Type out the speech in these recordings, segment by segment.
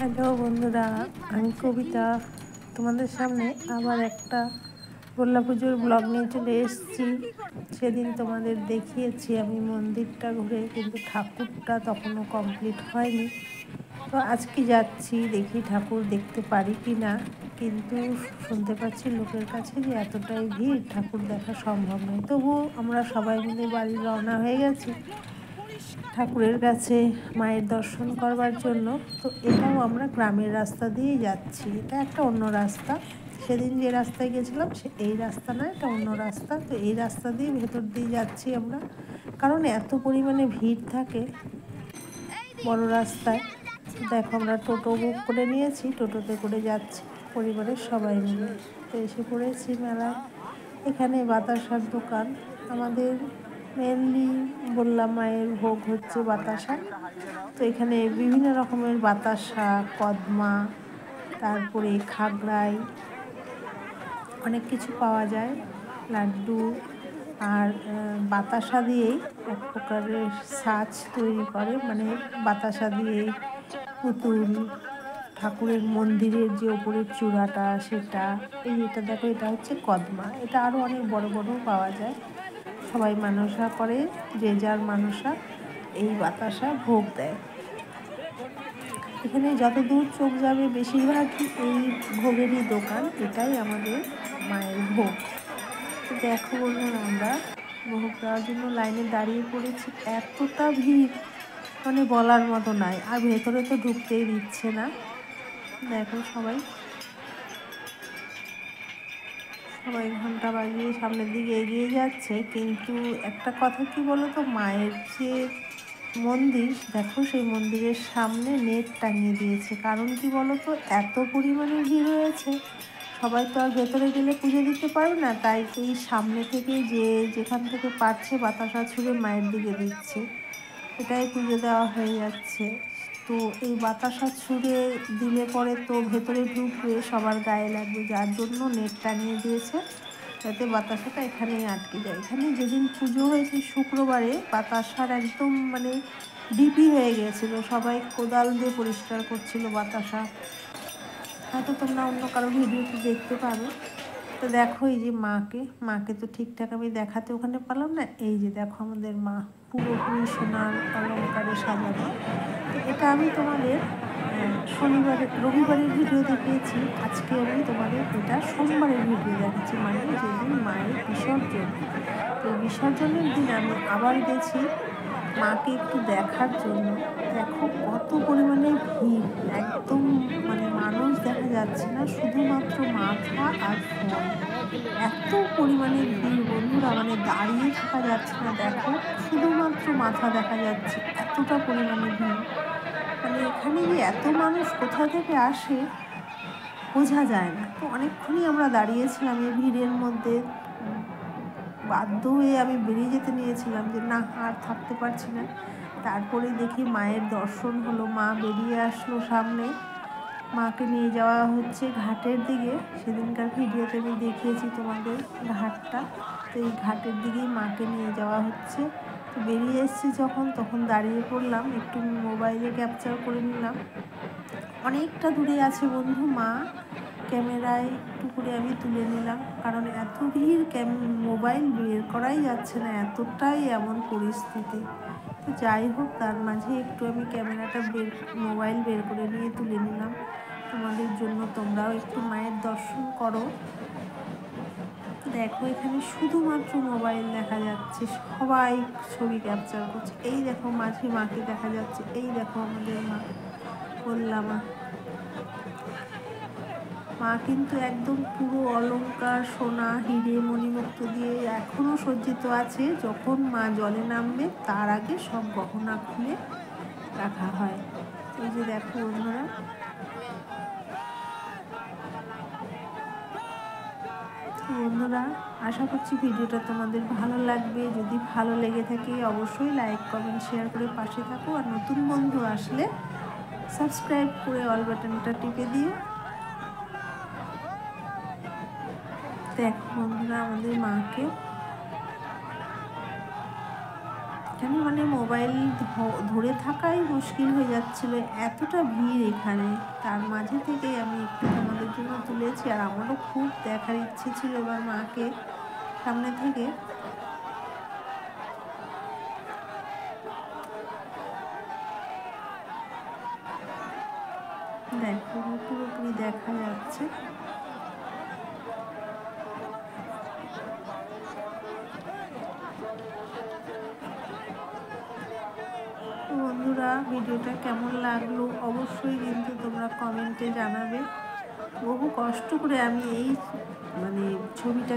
Hello বন্ধুরা, আমি কবিতা তোমাদের সামনে আবার একটা গোল্লা পুজোর ব্লগ নিয়ে চলে এসেছি। সেদিন তোমাদের দেখিয়েছি আমি মন্দিরটা ঘুরে, কিন্তু ঠাকুরটা তখনও কমপ্লিট হয়নি। তো আজকে যাচ্ছি, দেখি ঠাকুর দেখতে পারি কি না। কিন্তু শুনতে পাচ্ছি লোকের কাছে যে এতটাই ভিড়, ঠাকুর দেখা সম্ভব নয়। তবুও আমরা সবাই মিলে বাড়ি রওনা হয়ে গেছি ঠাকুরের কাছে মায়ের দর্শন করবার জন্য। তো এটাও আমরা গ্রামের রাস্তা দিয়েই যাচ্ছি, এটা একটা অন্য রাস্তা। সেদিন যে রাস্তায় গেছিলাম এই রাস্তা না, এটা অন্য রাস্তা। তো এই রাস্তা দিয়ে ভেতর দিয়ে যাচ্ছি আমরা, কারণ এত পরিমাণে ভিড় থাকে বড় রাস্তায়। দেখো আমরা টোটো বুক করে নিয়েছি, টোটোতে করে যাচ্ছি পরিবারের সবাই মিলে। তো এসে পড়েছি মেলায়। এখানে বাতাসার দোকান, আমাদের মেনলি বললাম মায়ের ভোগ হচ্ছে বাতাসা। তো এখানে বিভিন্ন রকমের বাতাসা, কদমা, তারপরে খাগড়াই, অনেক কিছু পাওয়া যায়, লাড্ডু। আর বাতাসা দিয়েই এক প্রকারের সাজ তৈরি করে, মানে বাতাসা দিয়েই পুতুল, ঠাকুরের মন্দিরের যে ওপরের চূড়াটা সেটা। এটা দেখো, এটা হচ্ছে কদমা। এটা আরও অনেক বড় বড় পাওয়া যায়। সবাই মানসা করে, যে যার মানসা এই বাতাসা ভোগ দেয়। এখানে যত দূর চোখ যাবে বেশিরভাগই এই ভোগেরই দোকান, এটাই আমাদের মায়ের ভোগ। তো দেখো বন্ধুরা, আমরা ভোগ দেওয়ার জন্য লাইনে দাঁড়িয়ে পড়েছি। এতটা ভিড় মানে বলার মতো নাই, আর ভেতরে তো ঢুকতেই দিচ্ছে না। দেখো সবাই ঘন্টা বাজিয়ে সামনের দিকে এগিয়ে যাচ্ছে। কিন্তু একটা কথা কি বলো তো, মায়ের যে মন্দির দেখো, সেই মন্দিরের সামনে নেট টাঙিয়ে দিয়েছে। কারণ কি বলো তো, এত পরিমাণে ভিড় হয়েছে, সবাই তো আর ভেতরে গেলে পুজো দিতে পারবে না। তাই এই সামনে থেকে যেখান থেকে পারছে বাতাসা ছুঁড়ে মায়ের দিকে দিচ্ছে, এটাই পুজো দেওয়া হয়ে যাচ্ছে। তো এই বাতাসা ছুঁড়ে দিলে পরে তো ভেতরে ঢুকবে, সবার গায়ে লাগবে, যার জন্য নেট টাঙিয়ে দিয়েছে যাতে বাতাসাটা এখানেই আটকে যায়। এখানে যেদিন পুজো হয়েছে শুক্রবারে, বাতাসার একদম মানে ডিপি হয়ে গিয়েছিলো, সবাই কোদাল দিয়ে পরিষ্কার করছিল বাতাসা। হয়তো তোমরা অন্য কারো ভিডিওতে দেখতে পাবে। তো দেখো এই যে মাকে তো ঠিকঠাক আমি দেখাতে ওখানে পারলাম না। এই যে দেখো আমাদের মা পুরোপুরি সোনার অলঙ্কারে সাজানো। তো এটা আমি তোমাদের রবিবারের ভিডিও দেখিয়েছি, আজকে আমি তোমাদের এটা সোমবারের ভিডিও দেখাচ্ছি, মানে যেদিন মায়ের বিসর্জন। তো বিসর্জনের দিন আমি আবার গেছি মাকে একটু দেখার জন্য। দেখো কত পরিমাণে ভিড়, একদম মানে মানুষ দেখা যাচ্ছে না, শুধুমাত্র মাথা আর ফল। এত পরিমাণে ভিড় বন্ধুরা, মানে দাঁড়িয়ে থাকা যাচ্ছে না। দেখো শুধুমাত্র মাথা দেখা যাচ্ছে, এতটা পরিমাণে ভিড়। মানে এখানে যে এত মানুষ কোথা থেকে আসে বোঝা যায় না। তো অনেকক্ষণই আমরা দাঁড়িয়েছিলাম এই ভিড়ের মধ্যে। বাধ্য হয়ে আমি বেরিয়ে যেতে নিয়েছিলাম যে না, আর থাকতে পারছি না। তারপরে দেখি মায়ের দর্শন হলো, মা বেরিয়ে আসলো সামনে। মাকে নিয়ে যাওয়া হচ্ছে ঘাটের দিকে। সেদিনকার ভিডিওতে আমি দেখিয়েছি তোমাদের ঘাটটা। তো এই ঘাটের দিকেই মাকে নিয়ে যাওয়া হচ্ছে। তো বেরিয়ে এসেছি যখন, তখন দাঁড়িয়ে পড়লাম, একটু মোবাইলে ক্যাপচার করে নিলাম। অনেকটা দূরে আছে বন্ধু মা, ক্যামেরায় একটু করে আমি তুলে নিলাম, কারণ এত ভিড় মোবাইল বের করাই যাচ্ছে না, এতটাই এমন পরিস্থিতি। তো যাই হোক, তার মাঝে একটু আমি ক্যামেরাটা মোবাইল বের করে নিয়ে তুলে নিলাম তোমাদের জন্য। তোমরাও একটু মায়ের দর্শন করো। দেখো এখানে শুধুমাত্র মোবাইল দেখা যাচ্ছে, সবাই ছবি ক্যাপচার করছে। এই দেখো মাঝে মাকে দেখা যাচ্ছে, এই দেখো আমাদের মা, বললাম মা কিন্তু একদম পুরো অলংকার, সোনা, হিরে, মণিমুক্ত দিয়ে এখনও সজ্জিত আছে। যখন মা জলে নামবে তার আগে সব গহনা খুলে রাখা হয়। এই যে দেখো বন্ধুরা, আশা করছি ভিডিওটা তোমাদের ভালো লাগবে। যদি ভালো লেগে থাকে অবশ্যই লাইক, কমেন্ট, শেয়ার করে পাশে থাকো। আর নতুন বন্ধু আসলে সাবস্ক্রাইব করে অল বাটনটা টিপে দিও। দেখো বন্ধুরা, আমাদের মাকে এখানে মানে মোবাইল ধরে থাকাই মুশকিল হয়ে যাচ্ছিল, এতটা ভিড় এখানে। তার মাঝে থেকে আমি একটু তোমাদের জন্য তুলেছি, আর আমারও খুব দেখার ইচ্ছে ছিল এবার মাকে সামনে থেকে। দেখো পুরোপুরি দেখা যাচ্ছে। বন্ধুরা, ভিডিওটা কেমন লাগলো অবশ্যই কিন্তু তোমরা কমেন্টে জানাবে। বহু কষ্ট করে আমি এই মানে ছবিটা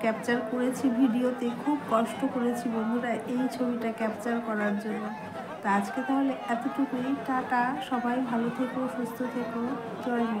ক্যাপচার করেছি ভিডিওতে, খুব কষ্ট করেছি বন্ধুরা এই ছবিটা ক্যাপচার করার জন্য। তা আজকে তাহলে এতটুকুই, টাটা, সবাই ভালো থেকো, সুস্থ থেকো, জয় মা।